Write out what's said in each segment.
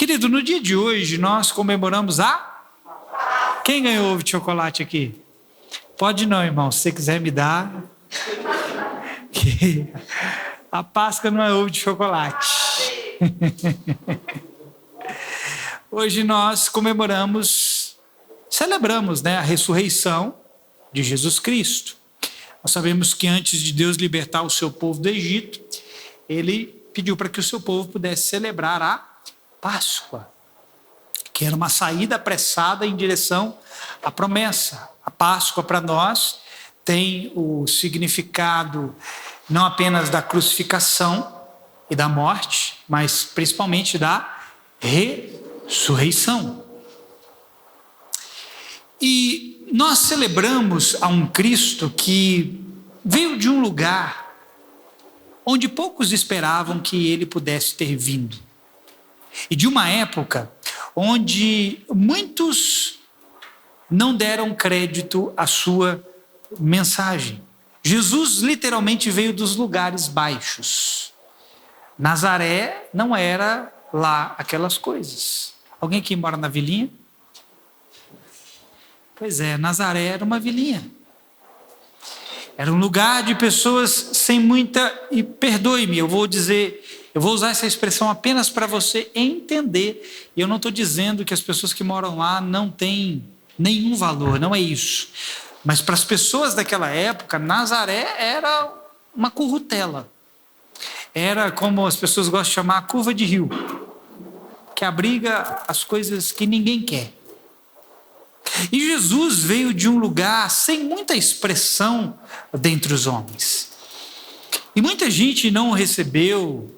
Querido, no dia de hoje nós comemoramos a... Quem ganhou ovo de chocolate aqui? Pode não, irmão, se você quiser me dar. A Páscoa não é ovo de chocolate. Hoje nós celebramos, a ressurreição de Jesus Cristo. Nós sabemos que antes de Deus libertar o seu povo do Egito, ele pediu para que o seu povo pudesse celebrar a Páscoa, que era uma saída apressada em direção à promessa. A Páscoa para nós tem o significado não apenas da crucificação e da morte, mas principalmente da ressurreição. E nós celebramos a um Cristo que veio de um lugar onde poucos esperavam que ele pudesse ter vindo. E de uma época onde muitos não deram crédito à sua mensagem. Jesus literalmente veio dos lugares baixos. Nazaré não era lá aquelas coisas. Alguém aqui mora na vilinha? Pois é, Nazaré era uma vilinha. Era um lugar de pessoas sem muita... E perdoe-me, eu vou usar essa expressão apenas para você entender. E eu não estou dizendo que as pessoas que moram lá não têm nenhum valor, não é isso. Mas para as pessoas daquela época, Nazaré era uma currutela. Era como as pessoas gostam de chamar a curva de rio, que abriga as coisas que ninguém quer. E Jesus veio de um lugar sem muita expressão dentre os homens. E muita gente não o recebeu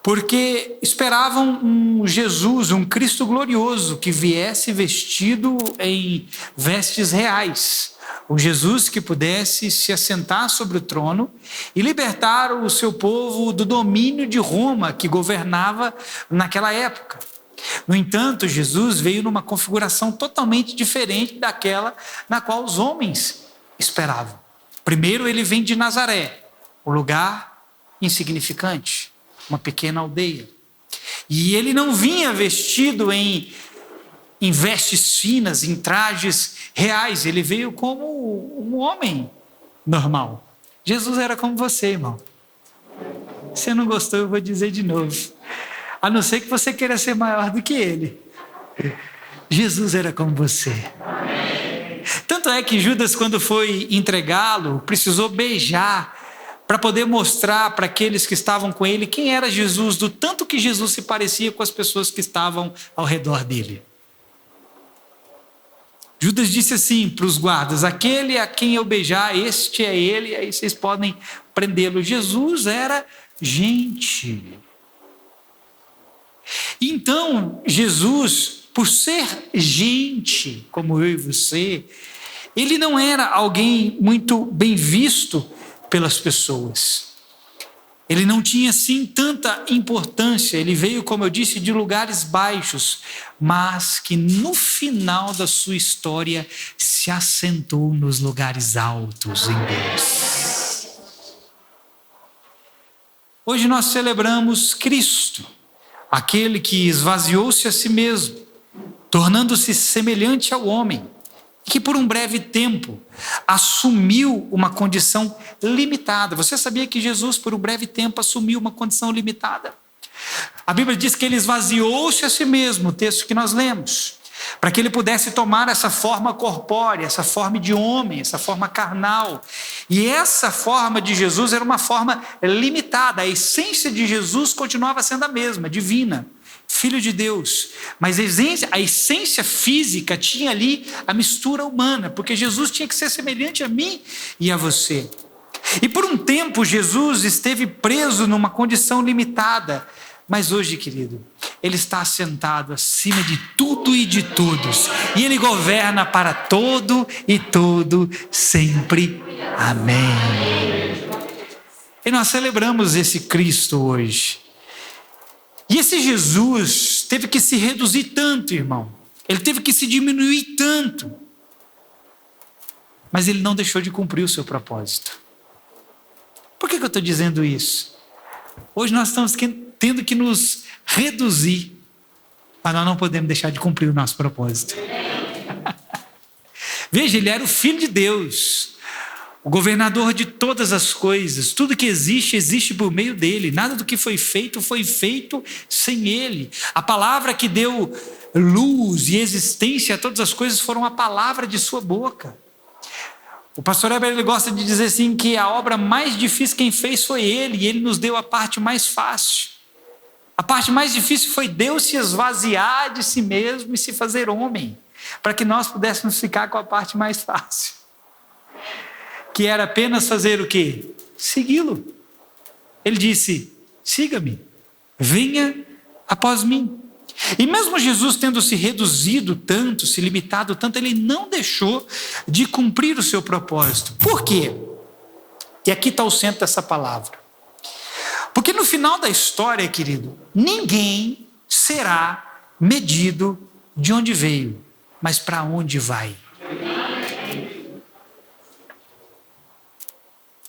porque esperavam um Jesus, um Cristo glorioso, que viesse vestido em vestes reais. Um Jesus que pudesse se assentar sobre o trono e libertar o seu povo do domínio de Roma, que governava naquela época. No entanto, Jesus veio numa configuração totalmente diferente daquela na qual os homens esperavam. Primeiro, ele vem de Nazaré, um lugar insignificante, uma pequena aldeia. E ele não vinha vestido em vestes finas, em trajes reais. Ele veio como um homem normal. Jesus era como você, irmão. Se não gostou, eu vou dizer de novo. A não ser que você queira ser maior do que ele. Jesus era como você. Tanto é que Judas, quando foi entregá-lo, precisou beijar para poder mostrar para aqueles que estavam com ele quem era Jesus, do tanto que Jesus se parecia com as pessoas que estavam ao redor dele. Judas disse assim para os guardas: aquele a quem eu beijar, este é ele, aí vocês podem prendê-lo. Jesus era gente. Então, Jesus, por ser gente, como eu e você, ele não era alguém muito bem visto pelas pessoas. Ele não tinha, assim, tanta importância. Ele veio, como eu disse, de lugares baixos, mas que no final da sua história se assentou nos lugares altos em Deus. Hoje nós celebramos Cristo, aquele que esvaziou-se a si mesmo, tornando-se semelhante ao homem, que por um breve tempo assumiu uma condição limitada. Você sabia que Jesus, por um breve tempo, assumiu uma condição limitada? A Bíblia diz que ele esvaziou-se a si mesmo, o texto que nós lemos, para que ele pudesse tomar essa forma corpórea, essa forma de homem, essa forma carnal. E essa forma de Jesus era uma forma limitada. A essência de Jesus continuava sendo a mesma, divina, Filho de Deus, mas a essência física tinha ali a mistura humana, porque Jesus tinha que ser semelhante a mim e a você. E por um tempo Jesus esteve preso numa condição limitada, mas hoje, querido, ele está assentado acima de tudo e de todos, e ele governa para todo e todo sempre. Amém. E nós celebramos esse Cristo hoje. E esse Jesus teve que se reduzir tanto, irmão. Ele teve que se diminuir tanto. Mas ele não deixou de cumprir o seu propósito. Por que eu estou dizendo isso? Hoje nós estamos tendo que nos reduzir Mas nós não podemos deixar de cumprir o nosso propósito. Veja, ele era o Filho de Deus, o governador de todas as coisas. Tudo que existe, existe por meio dele. Nada do que foi feito sem ele. A palavra que deu luz e existência a todas as coisas foram a palavra de sua boca. O pastor Heber, ele gosta de dizer assim, que a obra mais difícil quem fez foi ele, e ele nos deu a parte mais fácil. A parte mais difícil foi Deus se esvaziar de si mesmo e se fazer homem, para que nós pudéssemos ficar com a parte mais fácil, que era apenas fazer o quê? Segui-lo. Ele disse: siga-me, venha após mim. E mesmo Jesus tendo se reduzido tanto, se limitado tanto, ele não deixou de cumprir o seu propósito. Por quê? E aqui está o centro dessa palavra. Porque no final da história, querido, ninguém será medido de onde veio, mas para onde vai.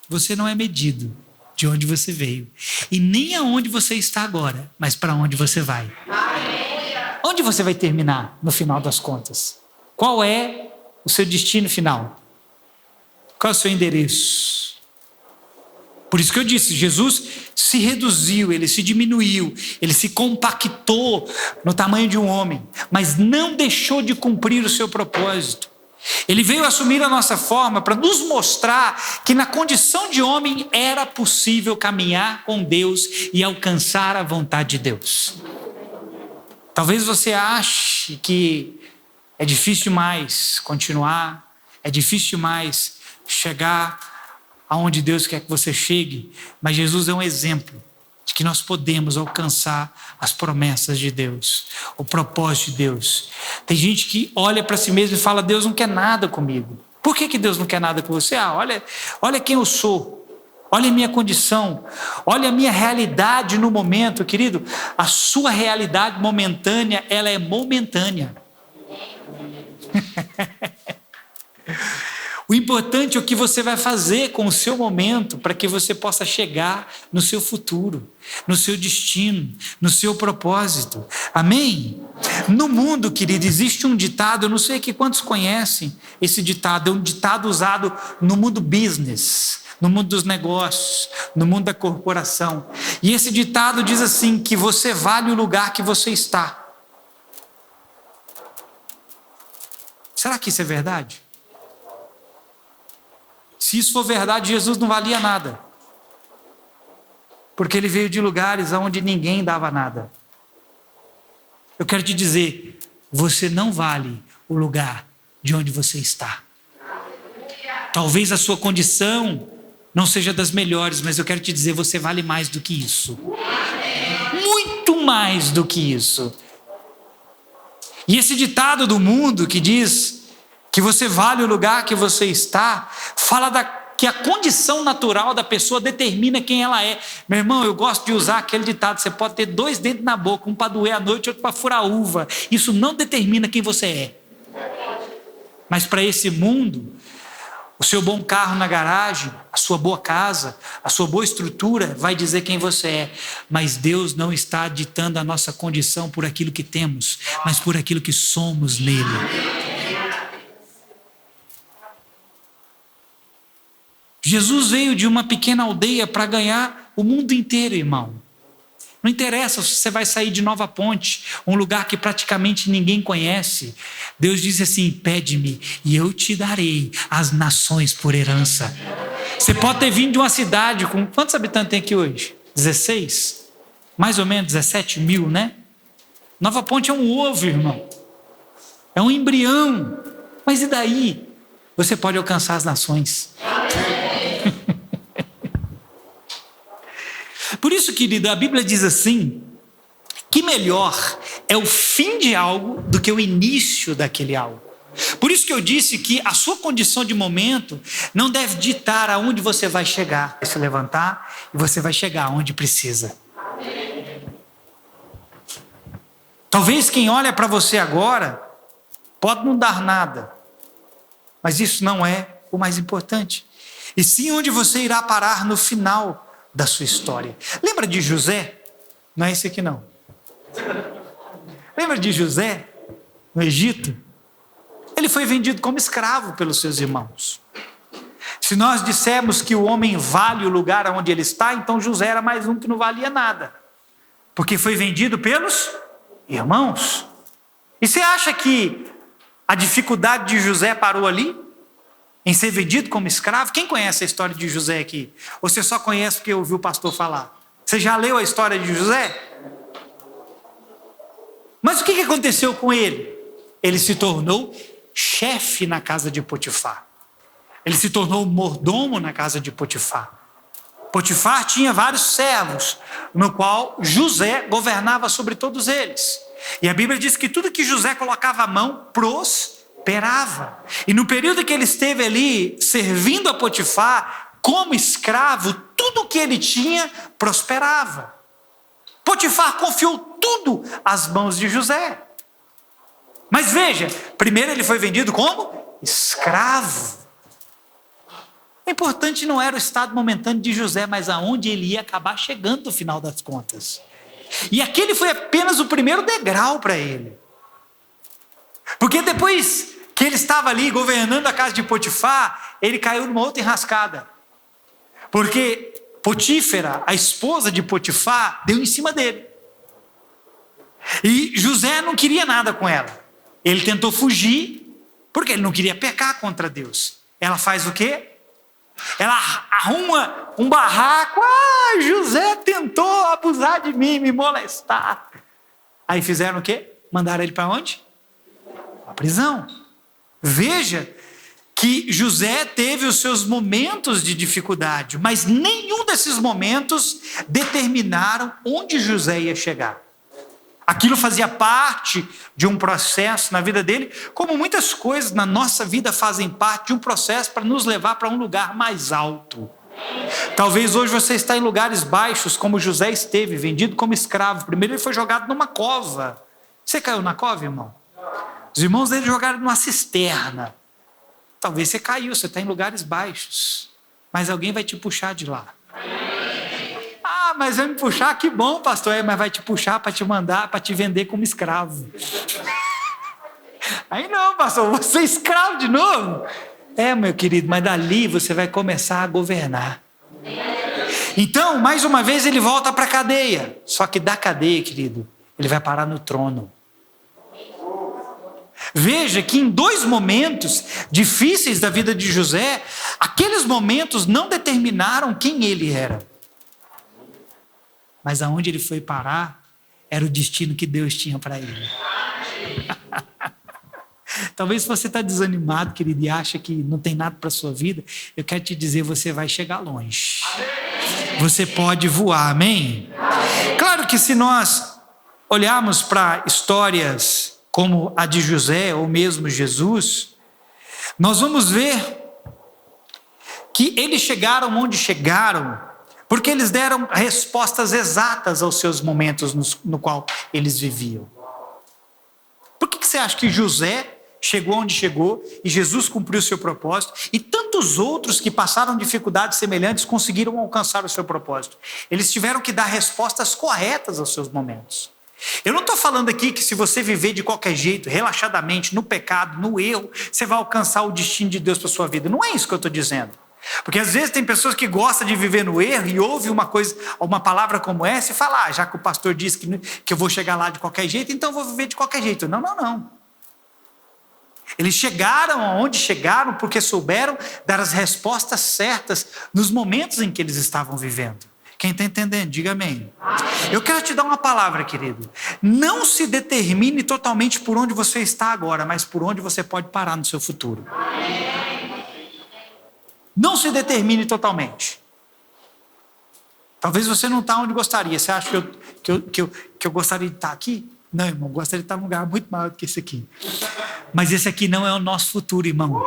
Você não é medido de onde você veio, e nem aonde você está agora, mas para onde você vai. Onde você vai terminar no final das contas? Qual é o seu destino final? Qual é o seu endereço? Por isso que eu disse, Jesus se reduziu, ele se diminuiu, ele se compactou no tamanho de um homem, mas não deixou de cumprir o seu propósito. Ele veio assumir a nossa forma para nos mostrar que na condição de homem era possível caminhar com Deus e alcançar a vontade de Deus. Talvez você ache que é difícil demais continuar, é difícil demais chegar aonde Deus quer que você chegue, mas Jesus é um exemplo de que nós podemos alcançar as promessas de Deus, o propósito de Deus. Tem gente que olha para si mesmo e fala: Deus não quer nada comigo. Por que Deus não quer nada com você? Olha quem eu sou, olha a minha condição, olha a minha realidade no momento. Querido, a sua realidade momentânea, ela é momentânea. O importante é o que você vai fazer com o seu momento para que você possa chegar no seu futuro, no seu destino, no seu propósito. Amém? No mundo, querido, existe um ditado, eu não sei aqui quantos conhecem esse ditado, é um ditado usado no mundo business, no mundo dos negócios, no mundo da corporação. E esse ditado diz assim, que você vale o lugar que você está. Será que isso é verdade? Se isso for verdade, Jesus não valia nada, porque ele veio de lugares onde ninguém dava nada. Eu quero te dizer, você não vale o lugar de onde você está. Talvez a sua condição não seja das melhores, mas eu quero te dizer, você vale mais do que isso. Muito mais do que isso. E esse ditado do mundo que diz que você vale o lugar que você está, fala que a condição natural da pessoa determina quem ela é. Meu irmão, eu gosto de usar aquele ditado: você pode ter 2 dentes na boca, um para doer à noite e outro para furar a uva. Isso não determina quem você é. Mas para esse mundo, o seu bom carro na garagem, a sua boa casa, a sua boa estrutura vai dizer quem você é. Mas Deus não está ditando a nossa condição por aquilo que temos, mas por aquilo que somos nele. Jesus veio de uma pequena aldeia para ganhar o mundo inteiro, irmão. Não interessa se você vai sair de Nova Ponte, um lugar que praticamente ninguém conhece. Deus disse assim: pede-me e eu te darei as nações por herança. Você pode ter vindo de uma cidade com... Quantos habitantes tem aqui hoje? 16? Mais ou menos 17 mil, né? Nova Ponte é um ovo, irmão. É um embrião. Mas e daí? Você pode alcançar as nações. Por isso, querido, a Bíblia diz assim, que melhor é o fim de algo do que o início daquele algo. Por isso que eu disse que a sua condição de momento não deve ditar aonde você vai chegar. Vai se levantar e você vai chegar aonde precisa. Talvez quem olha para você agora pode não dar nada, mas isso não é o mais importante. E sim onde você irá parar no final da sua história. Lembra de José? Não é esse aqui não. Lembra de José, no Egito? Ele foi vendido como escravo pelos seus irmãos. Se nós dissermos que o homem vale o lugar onde ele está, então José era mais um que não valia nada, porque foi vendido pelos irmãos. E você acha que a dificuldade de José parou ali? Em ser vendido como escravo? Quem conhece a história de José aqui? Ou você só conhece porque ouviu o pastor falar? Você já leu a história de José? Mas o que aconteceu com ele? Ele se tornou chefe na casa de Potifar. Ele se tornou mordomo na casa de Potifar. Potifar tinha vários servos, no qual José governava sobre todos eles. E a Bíblia diz que tudo que José colocava a mão prosperava. E no período que ele esteve ali servindo a Potifar, como escravo, tudo que ele tinha prosperava. Potifar confiou tudo às mãos de José. Mas veja, primeiro ele foi vendido como escravo. O importante não era o estado momentâneo de José, mas aonde ele ia acabar chegando no final das contas. E aquele foi apenas o primeiro degrau para ele. Porque depois que ele estava ali governando a casa de Potifar, ele caiu numa outra enrascada. Porque Potífera, a esposa de Potifar, deu em cima dele. E José não queria nada com ela. Ele tentou fugir, porque ele não queria pecar contra Deus. Ela faz o quê? Ela arruma um barraco. José tentou abusar de mim, me molestar. Aí fizeram o quê? Mandaram ele para onde? A prisão. Veja que José teve os seus momentos de dificuldade, mas nenhum desses momentos determinaram onde José ia chegar. Aquilo fazia parte de um processo na vida dele, como muitas coisas na nossa vida fazem parte de um processo para nos levar para um lugar mais alto. Talvez hoje você está em lugares baixos, como José esteve, vendido como escravo. Primeiro ele foi jogado numa cova. Você caiu na cova, irmão? Os irmãos dele jogaram numa cisterna. Talvez você caiu, você está em lugares baixos, mas alguém vai te puxar de lá. Mas vai me puxar, que bom, pastor. Mas vai te puxar para te mandar, para te vender como escravo. Aí não, pastor, você é escravo de novo? Meu querido, mas dali você vai começar a governar. Então, mais uma vez ele volta para a cadeia. Só que da cadeia, querido, ele vai parar no trono. Veja que em 2 momentos difíceis da vida de José, aqueles momentos não determinaram quem ele era. Mas aonde ele foi parar, era o destino que Deus tinha para ele. Talvez você está desanimado, querido, e acha que não tem nada para a sua vida. Eu quero te dizer, você vai chegar longe. Você pode voar, amém? Claro que se nós olharmos para histórias como a de José, ou mesmo Jesus, nós vamos ver que eles chegaram onde chegaram, porque eles deram respostas exatas aos seus momentos no qual eles viviam. Por que você acha que José chegou onde chegou e Jesus cumpriu o seu propósito e tantos outros que passaram dificuldades semelhantes conseguiram alcançar o seu propósito? Eles tiveram que dar respostas corretas aos seus momentos. Eu não estou falando aqui que se você viver de qualquer jeito, relaxadamente, no pecado, no erro, você vai alcançar o destino de Deus para a sua vida. Não é isso que eu estou dizendo. Porque às vezes tem pessoas que gostam de viver no erro e ouve uma palavra como essa e fala, já que o pastor disse que eu vou chegar lá de qualquer jeito, então eu vou viver de qualquer jeito. Não. Eles chegaram aonde chegaram porque souberam dar as respostas certas nos momentos em que eles estavam vivendo. Quem está entendendo, diga amém. Eu quero te dar uma palavra, querido. Não se determine totalmente por onde você está agora, mas por onde você pode parar no seu futuro. Não se determine totalmente. Talvez você não está onde gostaria. Você acha que eu gostaria de estar aqui? Não, irmão, eu gostaria de estar num lugar muito maior do que esse aqui. Mas esse aqui não é o nosso futuro, irmão.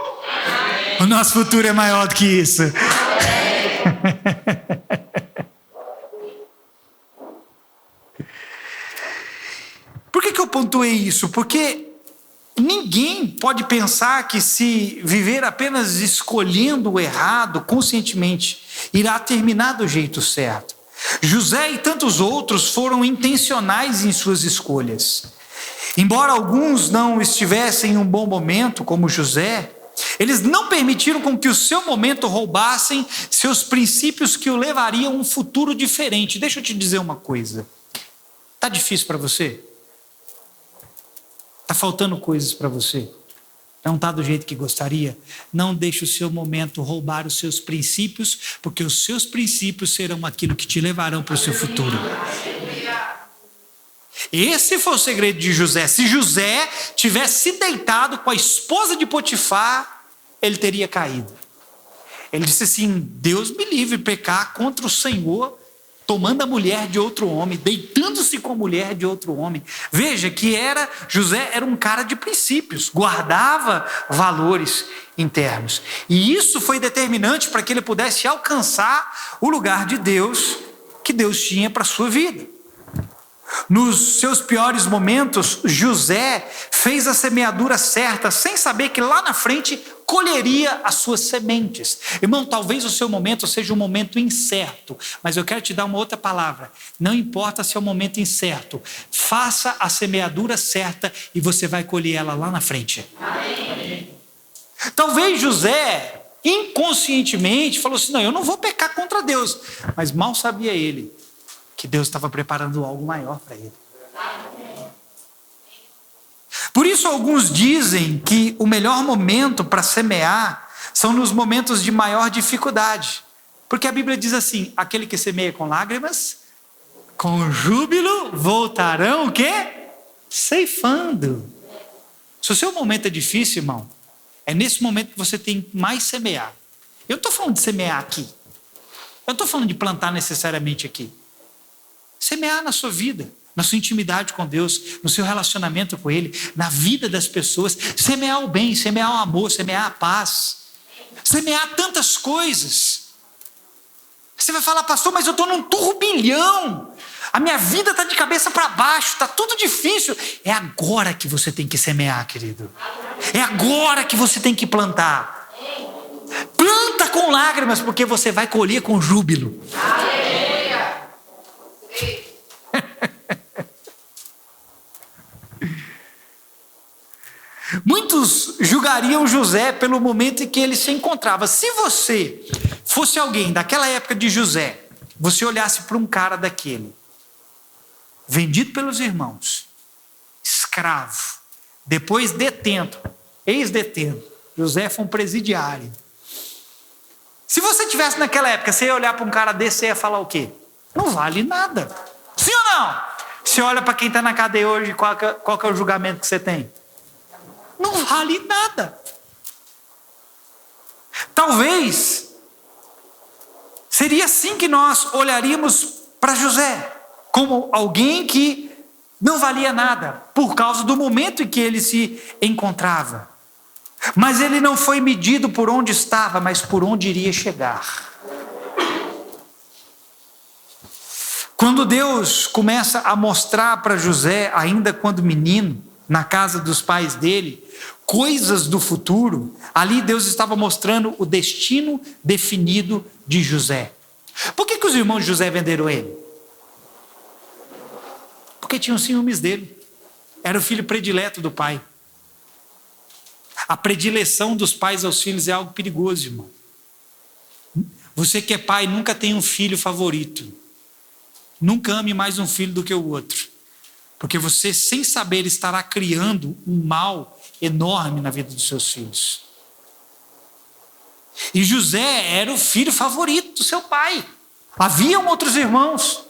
O nosso futuro é maior do que isso. Por que eu pontuei isso? Porque ninguém pode pensar que se viver apenas escolhendo o errado conscientemente, irá terminar do jeito certo. José e tantos outros foram intencionais em suas escolhas. Embora alguns não estivessem em um bom momento, como José, eles não permitiram com que o seu momento roubassem seus princípios que o levariam a um futuro diferente. Deixa eu te dizer uma coisa. Está difícil para você? Está faltando coisas para você? Não está do jeito que gostaria? Não deixe o seu momento roubar os seus princípios, porque os seus princípios serão aquilo que te levarão para o seu futuro. Esse foi o segredo de José. Se José tivesse se deitado com a esposa de Potifar, ele teria caído. Ele disse assim: Deus me livre de pecar contra o Senhor, tomando a mulher de outro homem, deitando-se com a mulher de outro homem. Veja que José era um cara de princípios, guardava valores internos. E isso foi determinante para que ele pudesse alcançar o lugar de Deus que Deus tinha para a sua vida. Nos seus piores momentos, José fez a semeadura certa, sem saber que lá na frente colheria as suas sementes. Irmão, talvez o seu momento seja um momento incerto, mas eu quero te dar uma outra palavra. Não importa se é um momento incerto, faça a semeadura certa e você vai colher ela lá na frente. Amém. Talvez José, inconscientemente, falou assim: não, eu não vou pecar contra Deus. Mas mal sabia ele que Deus estava preparando algo maior para ele. Por isso alguns dizem que o melhor momento para semear são nos momentos de maior dificuldade. Porque a Bíblia diz assim: aquele que semeia com lágrimas, com júbilo voltarão o quê? Ceifando. Se o seu momento é difícil, irmão, é nesse momento que você tem mais semear. Eu não estou falando de semear aqui. Eu não estou falando de plantar necessariamente aqui. Semear na sua vida, na sua intimidade com Deus, no seu relacionamento com Ele, na vida das pessoas. Semear o bem, semear o amor, semear a paz. Semear tantas coisas. Você vai falar: pastor, mas eu estou num turbilhão. A minha vida está de cabeça para baixo, está tudo difícil. É agora que você tem que semear, querido. É agora que você tem que plantar. Planta com lágrimas, porque você vai colher com júbilo. Muitos julgariam José pelo momento em que ele se encontrava. Se você fosse alguém daquela época de José, você olhasse para um cara daquele, vendido pelos irmãos, escravo, depois detento, ex-detento, José foi um presidiário. Se você estivesse naquela época, você ia olhar para um cara desse, você ia falar o quê? Não vale nada. Sim ou não? Você olha para quem está na cadeia hoje, qual que é o julgamento que você tem? Não vale nada. Talvez seria assim que nós olharíamos para José, como alguém que não valia nada, por causa do momento em que ele se encontrava. Mas ele não foi medido por onde estava, mas por onde iria chegar. Quando Deus começa a mostrar para José, ainda quando menino, na casa dos pais dele, coisas do futuro, ali Deus estava mostrando o destino definido de José. Por que os irmãos de José venderam ele? Porque tinham ciúmes dele. Era o filho predileto do pai. A predileção dos pais aos filhos é algo perigoso, irmão. Você que é pai, nunca tem um filho favorito. Nunca ame mais um filho do que o outro. Porque você, sem saber, estará criando um mal enorme na vida dos seus filhos. E José era o filho favorito do seu pai. Haviam outros irmãos.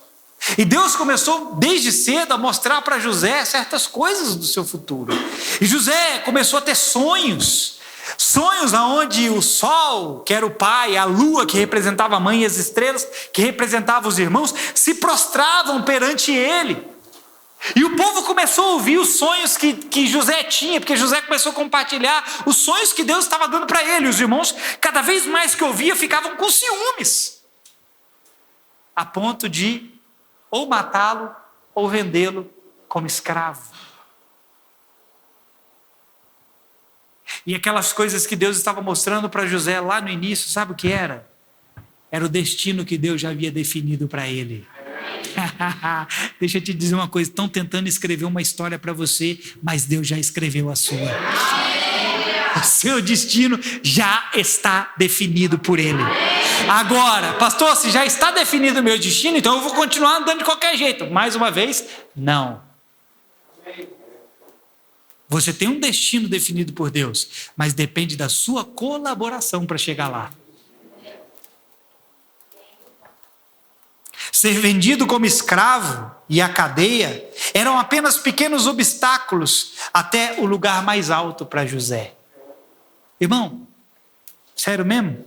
E Deus começou desde cedo a mostrar para José certas coisas do seu futuro. E José começou a ter sonhos. Sonhos onde o sol, que era o pai, a lua, que representava a mãe, e as estrelas, que representavam os irmãos, se prostravam perante ele. E o povo começou a ouvir os sonhos que José tinha, porque José começou a compartilhar os sonhos que Deus estava dando para ele. Os irmãos, cada vez mais que ouviam, ficavam com ciúmes, a ponto de ou matá-lo ou vendê-lo como escravo. E aquelas coisas que Deus estava mostrando para José lá no início, sabe o que era? Era o destino que Deus já havia definido para ele. Deixa eu te dizer uma coisa, estão tentando escrever uma história para você, mas Deus já escreveu a sua. O seu destino já está definido por Ele. Agora, pastor, se já está definido o meu destino, então eu vou continuar andando de qualquer jeito. Mais uma vez, não. Você tem um destino definido por Deus, mas depende da sua colaboração para chegar lá. Ser vendido como escravo e a cadeia eram apenas pequenos obstáculos até o lugar mais alto para José. Irmão, sério mesmo?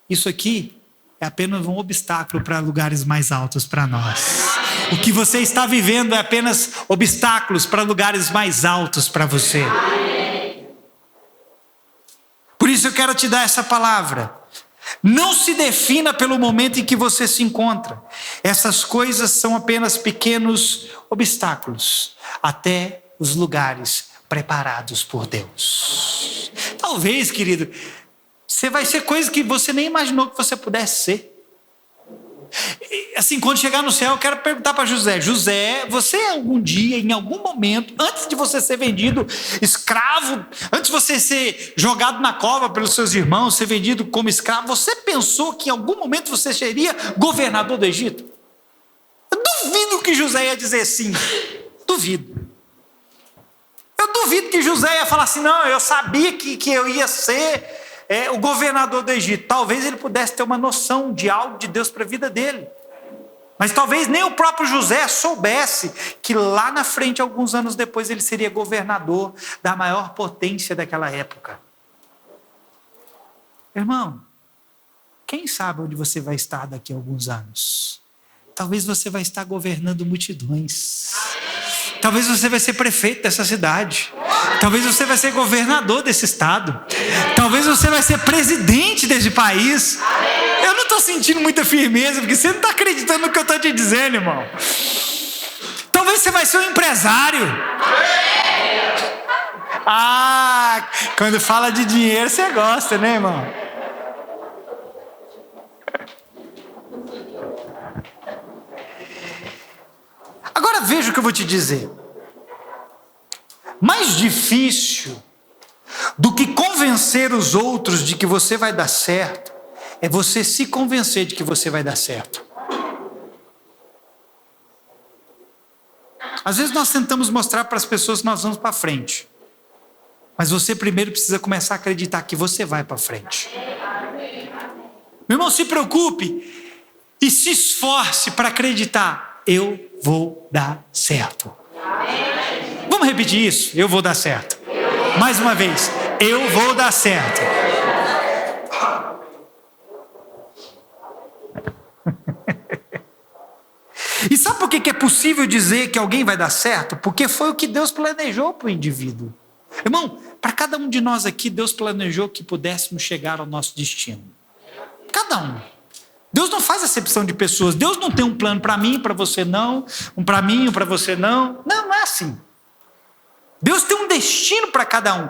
Isso aqui é apenas um obstáculo para lugares mais altos para nós. O que você está vivendo é apenas obstáculos para lugares mais altos para você. Por isso eu quero te dar essa palavra. Não se defina pelo momento em que você se encontra. Essas coisas são apenas pequenos obstáculos até os lugares preparados por Deus. Talvez, querido, você vai ser coisa que você nem imaginou que você pudesse ser. Assim, quando chegar no céu, eu quero perguntar para José: José, você algum dia, em algum momento, antes de você ser vendido escravo, antes de você ser jogado na cova pelos seus irmãos, ser vendido como escravo, você pensou que em algum momento você seria governador do Egito? Eu duvido que José ia dizer sim. Duvido. Eu duvido que José ia falar assim: não, eu sabia que eu ia ser o governador do Egito. Talvez ele pudesse ter uma noção de algo de Deus para a vida dele. Mas talvez nem o próprio José soubesse que lá na frente, alguns anos depois, ele seria governador da maior potência daquela época. Irmão, quem sabe onde você vai estar daqui a alguns anos? Talvez você vai estar governando multidões. Talvez você vai ser prefeito dessa cidade. Talvez você vai ser governador desse estado. Talvez você vai ser presidente desse país. Eu não estou sentindo muita firmeza, porque você não está acreditando no que eu estou te dizendo, irmão. Talvez você vai ser um empresário. Ah, quando fala de dinheiro você gosta, né, irmão? Agora veja o que eu vou te dizer. Mais difícil do que convencer os outros de que você vai dar certo é você se convencer de que você vai dar certo. Às vezes nós tentamos mostrar para as pessoas que nós vamos para frente, mas você primeiro precisa começar a acreditar que você vai para frente. Meu irmão, se preocupe e se esforce para acreditar: eu vou dar certo. Vamos repetir isso? Eu vou dar certo. Mais uma vez, eu vou dar certo. E sabe por que é possível dizer que alguém vai dar certo? Porque foi o que Deus planejou para o indivíduo. Irmão, para cada um de nós aqui, Deus planejou que pudéssemos chegar ao nosso destino. Cada um. Deus não faz acepção de pessoas. Deus não tem um plano para mim, para você não. Um para mim, um para você não. Não, não é assim. Deus tem um destino para cada um.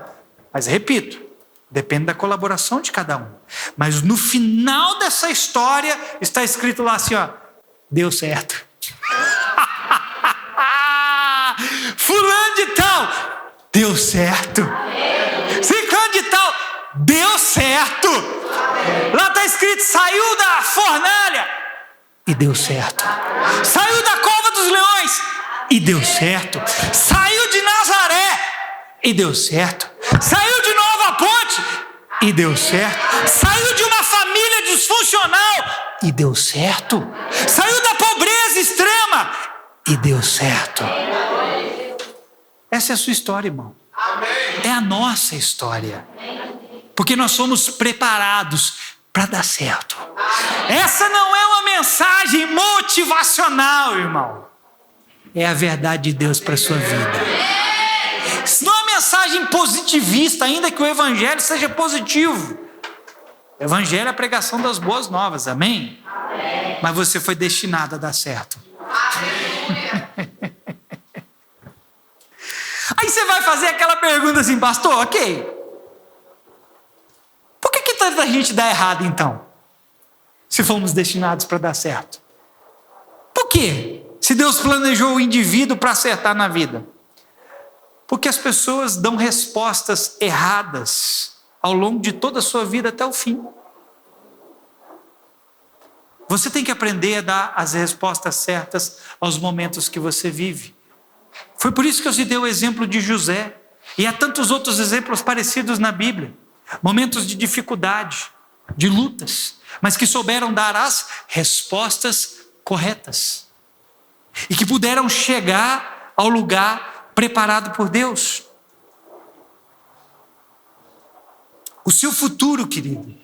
Mas repito, depende da colaboração de cada um. Mas no final dessa história está escrito lá assim, ó: deu certo. Fulano de tal, deu certo. Ciclano de tal, deu certo. Lá está escrito: saiu da fornalha e deu certo. Saiu da cova dos leões e deu certo. Saiu de Nazaré e deu certo. Saiu de Nova Ponte e deu certo. Saiu de uma família disfuncional e deu certo. Saiu da pobreza extrema e deu certo. Essa é a sua história, irmão. É a nossa história. Porque nós somos preparados para dar certo. Essa não é uma mensagem motivacional, irmão. É a verdade de Deus para a sua vida. Isso não é uma mensagem positivista, ainda que o evangelho seja positivo. O evangelho é a pregação das boas novas, amém? Amém. Mas você foi destinado a dar certo. Aí você vai fazer aquela pergunta assim: pastor, ok, por que tanta gente dá errado então? Se fomos destinados para dar certo. Por quê? quê? Se Deus planejou o indivíduo para acertar na vida? Porque as pessoas dão respostas erradas ao longo de toda a sua vida até o fim. Você tem que aprender a dar as respostas certas aos momentos que você vive. Foi por isso que eu citei o exemplo de José. E há tantos outros exemplos parecidos na Bíblia. Momentos de dificuldade, de lutas, mas que souberam dar as respostas corretas. E que puderam chegar ao lugar preparado por Deus. O seu futuro, querido,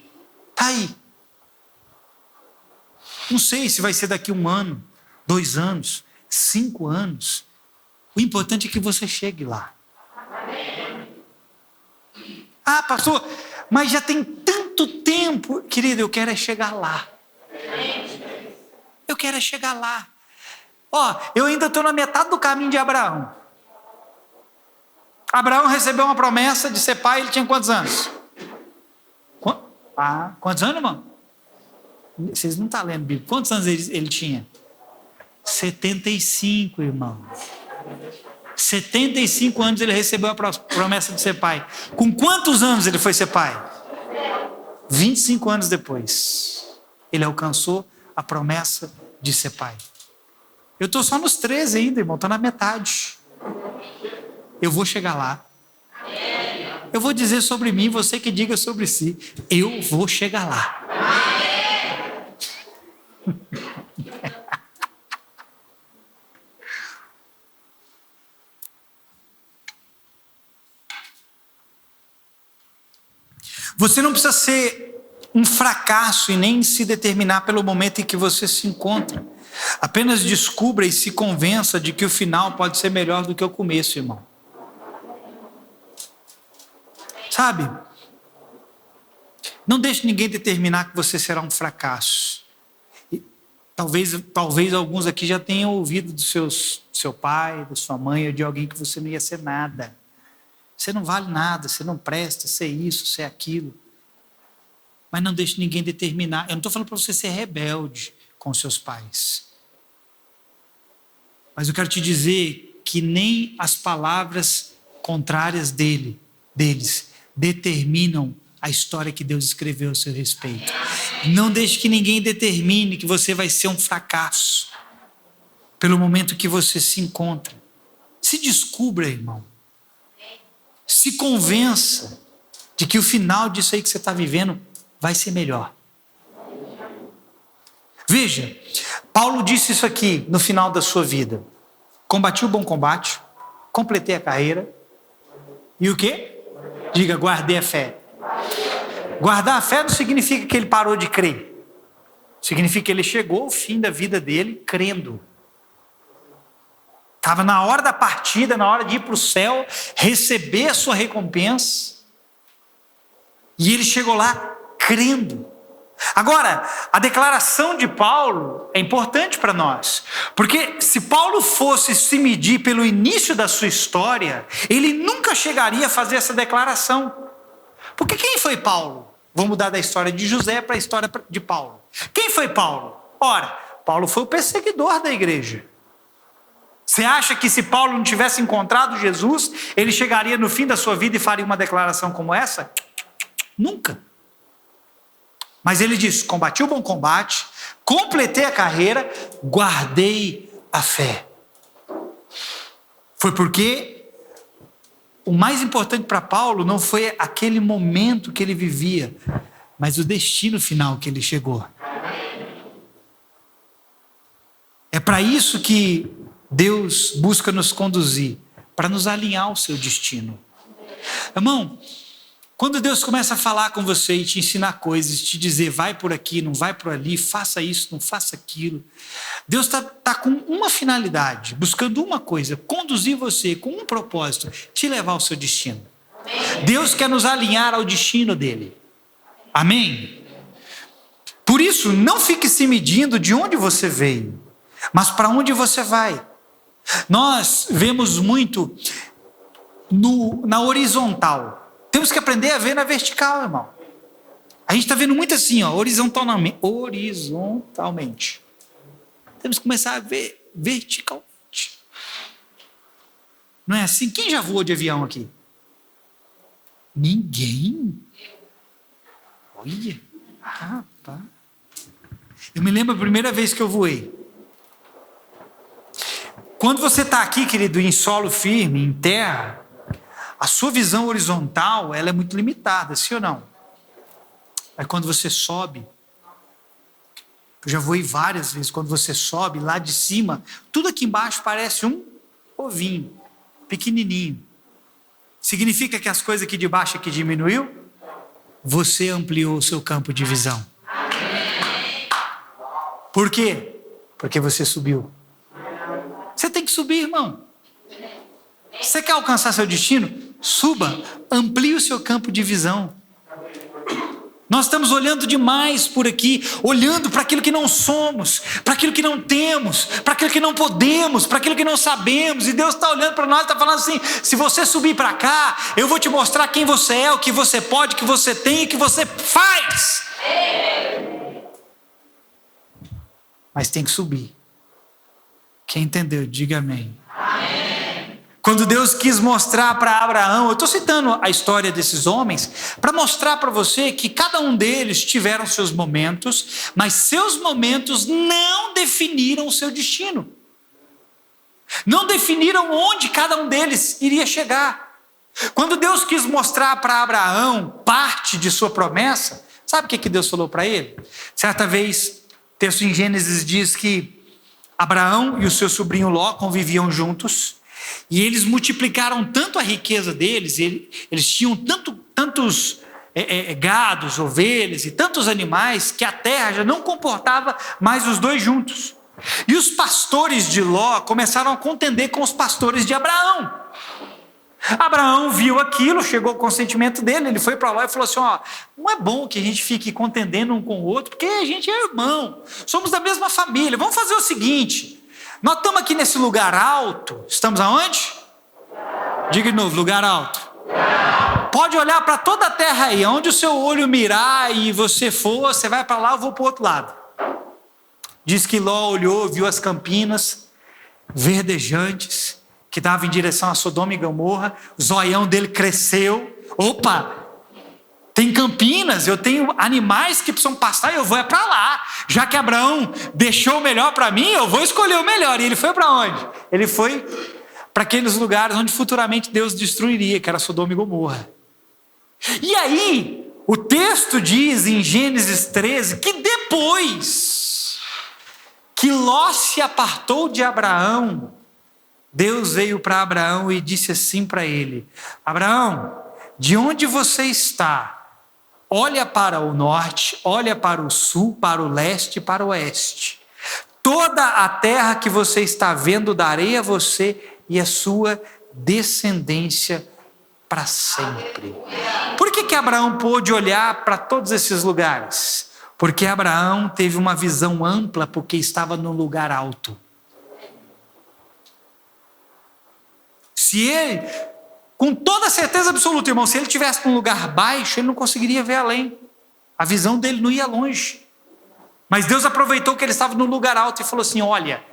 está aí. Não sei se vai ser daqui 1 ano, 2 anos, 5 anos. O importante é que você chegue lá. Ah, pastor, mas já tem tanto tempo. Querido, eu quero é chegar lá. Eu quero é chegar lá. Eu ainda estou na metade do caminho de Abraão. Abraão recebeu uma promessa de ser pai, ele tinha quantos anos? Quantos anos, irmão? Vocês não estão lendo Bíblia. Quantos anos ele tinha? 75, irmão. 75 anos ele recebeu a promessa de ser pai. Com quantos anos ele foi ser pai? 25 anos depois. Ele alcançou a promessa de ser pai. Eu estou só nos 13 ainda, irmão. Estou na metade. Eu vou chegar lá. Eu vou dizer sobre mim, você que diga sobre si. Eu vou chegar lá. Você não precisa ser um fracasso e nem se determinar pelo momento em que você se encontra. Apenas descubra e se convença de que o final pode ser melhor do que o começo, irmão. Sabe? Não deixe ninguém determinar que você será um fracasso. E talvez alguns aqui já tenham ouvido do seu pai, da sua mãe ou de alguém que você não ia ser nada. Você não vale nada, você não presta, você é isso, você é aquilo. Mas não deixe ninguém determinar. Eu não estou falando para você ser rebelde com seus pais. Mas eu quero te dizer que nem as palavras contrárias deles determinam a história que Deus escreveu a seu respeito. Não deixe que ninguém determine que você vai ser um fracasso pelo momento que você se encontra. Se descubra, irmão. Se convença de que o final disso aí que você está vivendo vai ser melhor. Veja, Paulo disse isso aqui no final da sua vida. Combati o bom combate, completei a carreira. E o quê? Diga, guardei a fé. Guardar a fé não significa que ele parou de crer. Significa que ele chegou ao fim da vida dele crendo. Estava na hora da partida, na hora de ir para o céu, receber a sua recompensa. E ele chegou lá crendo. Agora, a declaração de Paulo é importante para nós. Porque se Paulo fosse se medir pelo início da sua história, ele nunca chegaria a fazer essa declaração. Porque quem foi Paulo? Vamos mudar da história de José para a história de Paulo. Quem foi Paulo? Ora, Paulo foi o perseguidor da igreja. Você acha que se Paulo não tivesse encontrado Jesus, ele chegaria no fim da sua vida e faria uma declaração como essa? Nunca. Mas ele diz, combati o bom combate, completei a carreira, guardei a fé. Foi porque o mais importante para Paulo não foi aquele momento que ele vivia, mas o destino final que ele chegou. É para isso que Deus busca nos conduzir, para nos alinhar ao seu destino. Irmão, quando Deus começa a falar com você e te ensinar coisas, te dizer vai por aqui, não vai por ali, faça isso, não faça aquilo, Deus está com uma finalidade, buscando uma coisa, conduzir você com um propósito, te levar ao seu destino. Amém. Deus quer nos alinhar ao destino dele. Amém? Por isso, não fique se medindo de onde você veio, mas para onde você vai. Nós vemos muito na horizontal. Temos que aprender a ver na vertical, irmão. A gente está vendo muito assim, horizontalmente. temos que começar a ver verticalmente. Não é assim? Quem já voou de avião aqui? Ninguém? Olha, rapaz. Eu me lembro a primeira vez que eu voei. Quando você está aqui, querido, em solo firme, em terra, a sua visão horizontal, ela é muito limitada, sim ou não? Mas quando você sobe, eu já voei várias vezes, quando você sobe lá de cima, tudo aqui embaixo parece um ovinho, pequenininho. Significa que as coisas aqui de baixo aqui diminuiu? Você ampliou o seu campo de visão. Por quê? Porque você subiu. Você tem que subir, irmão. Você quer alcançar seu destino? Suba, amplie o seu campo de visão. Nós estamos olhando demais por aqui, olhando para aquilo que não somos, para aquilo que não temos, para aquilo que não podemos, para aquilo que não sabemos. E Deus está olhando para nós e está falando assim: se você subir para cá, eu vou te mostrar quem você é, o que você pode, o que você tem e o que você faz. Mas tem que subir. Quem entendeu, diga amém. Quando Deus quis mostrar para Abraão, eu estou citando a história desses homens, para mostrar para você que cada um deles tiveram seus momentos, mas seus momentos não definiram o seu destino. Não definiram onde cada um deles iria chegar. Quando Deus quis mostrar para Abraão parte de sua promessa, sabe o que Deus falou para ele? Certa vez, o texto em Gênesis diz que Abraão e o seu sobrinho Ló conviviam juntos, e eles multiplicaram tanto a riqueza deles, eles tinham tantos gados, ovelhas e tantos animais, que a terra já não comportava mais os dois juntos. E os pastores de Ló começaram a contender com os pastores de Abraão. Abraão viu aquilo, chegou com o consentimento dele, ele foi para Ló e falou assim: ó, não é bom que a gente fique contendendo um com o outro, porque a gente é irmão, somos da mesma família, vamos fazer o seguinte, nós estamos aqui nesse lugar alto, estamos aonde? Diga de novo, lugar alto. Pode olhar para toda a terra aí, onde o seu olho mirar e você for, você vai para lá, eu vou para o outro lado. Diz que Ló olhou, viu as campinas verdejantes, que dava em direção a Sodoma e Gomorra, o zoião dele cresceu. Opa, tem campinas, eu tenho animais que precisam pastar e eu vou para lá. Já que Abraão deixou o melhor para mim, eu vou escolher o melhor. E ele foi para onde? Ele foi para aqueles lugares onde futuramente Deus destruiria, que era Sodoma e Gomorra. E aí, o texto diz em Gênesis 13, que depois que Ló se apartou de Abraão, Deus veio para Abraão e disse assim para ele: Abraão, de onde você está? Olha para o norte, olha para o sul, para o leste e para o oeste. Toda a terra que você está vendo darei a você e a sua descendência para sempre. Por que Abraão pôde olhar para todos esses lugares? Porque Abraão teve uma visão ampla, porque estava num lugar alto. Se ele, com toda certeza absoluta, irmão, se ele estivesse num lugar baixo, ele não conseguiria ver além. A visão dele não ia longe. Mas Deus aproveitou que ele estava num lugar alto e falou assim: olha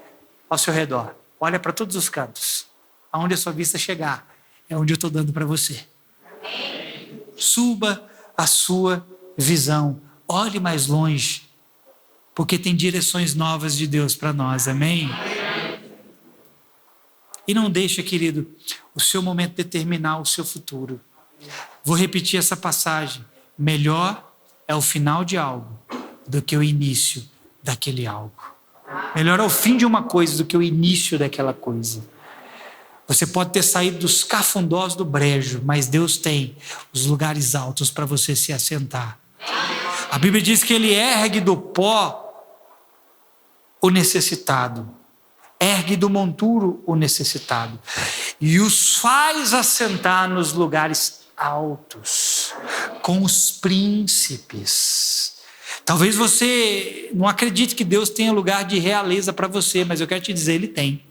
ao seu redor, olha para todos os cantos. Aonde a sua vista chegar, é onde eu estou dando para você. Suba a sua visão, olhe mais longe, porque tem direções novas de Deus para nós, amém? E não deixa, querido, o seu momento determinar o seu futuro. Vou repetir essa passagem: melhor é o final de algo do que o início daquele algo. Melhor é o fim de uma coisa do que o início daquela coisa. Você pode ter saído dos cafundós do brejo, mas Deus tem os lugares altos para você se assentar. A Bíblia diz que Ele ergue do pó o necessitado, ergue do monturo o necessitado, e os faz assentar nos lugares altos, com os príncipes. Talvez você não acredite que Deus tenha lugar de realeza para você, mas eu quero te dizer, Ele tem.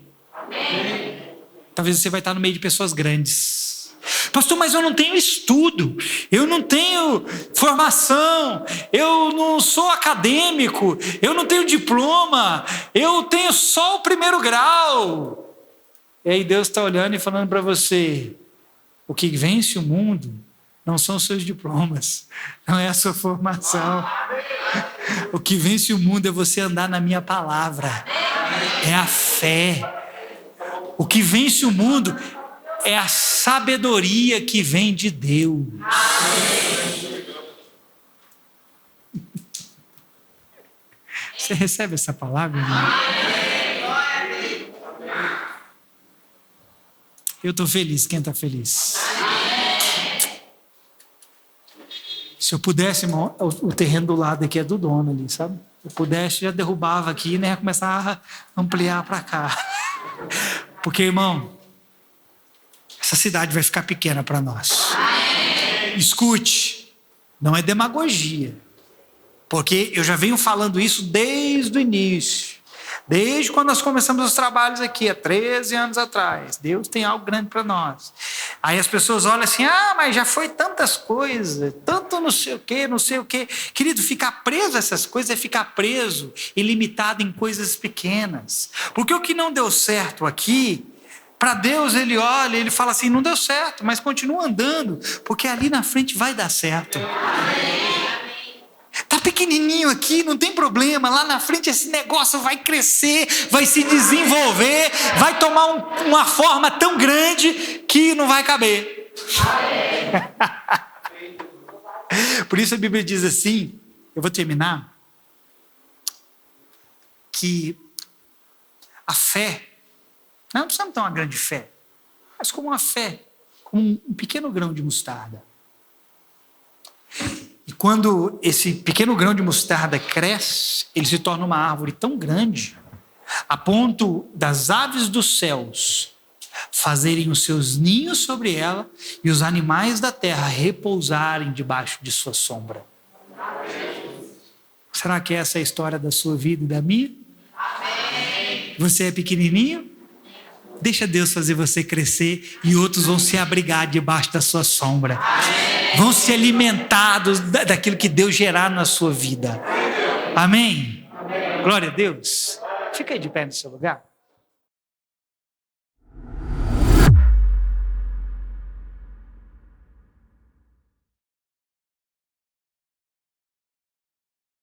Talvez você vai estar no meio de pessoas grandes. Pastor, mas eu não tenho estudo, eu não tenho formação, eu não sou acadêmico, eu não tenho diploma, eu tenho só o 1º grau. E aí Deus está olhando e falando para você, o que vence o mundo não são os seus diplomas, não é a sua formação. O que vence o mundo é você andar na minha palavra, é a fé. O que vence o mundo é a sabedoria que vem de Deus. Você recebe essa palavra, irmão? Eu estou feliz, quem está feliz? Se eu pudesse, irmão, o terreno do lado aqui é do dono ali, sabe? Se eu pudesse, já derrubava aqui, né? Ia começar a ampliar para cá. Porque, irmão, essa cidade vai ficar pequena para nós. Escute, não é demagogia. Porque eu já venho falando isso desde o início. Desde quando nós começamos os trabalhos aqui, há 13 anos atrás. Deus tem algo grande para nós. Aí as pessoas olham assim, mas já foi tantas coisas, tanto não sei o quê, não sei o quê. Querido, ficar preso a essas coisas é ficar preso e limitado em coisas pequenas. Porque o que não deu certo aqui, para Deus ele olha, ele fala assim, não deu certo, mas continua andando, porque ali na frente vai dar certo. Está pequenininho aqui, não tem problema, lá na frente esse negócio vai crescer, vai se desenvolver, vai tomar uma forma tão grande que não vai caber. Por isso a Bíblia diz assim, eu vou terminar, que a fé, não precisamos ter uma grande fé, mas como uma fé, como um pequeno grão de mostarda. E quando esse pequeno grão de mostarda cresce, ele se torna uma árvore tão grande, a ponto das aves dos céus fazerem os seus ninhos sobre ela e os animais da terra repousarem debaixo de sua sombra. Será que essa é a história da sua vida e da minha? Amém. Você é pequenininho? Deixa Deus fazer você crescer e outros vão se abrigar debaixo da sua sombra. Amém. Vão se alimentar daquilo que Deus gerar na sua vida. Amém? Amém? Glória a Deus. Fica aí de pé no seu lugar.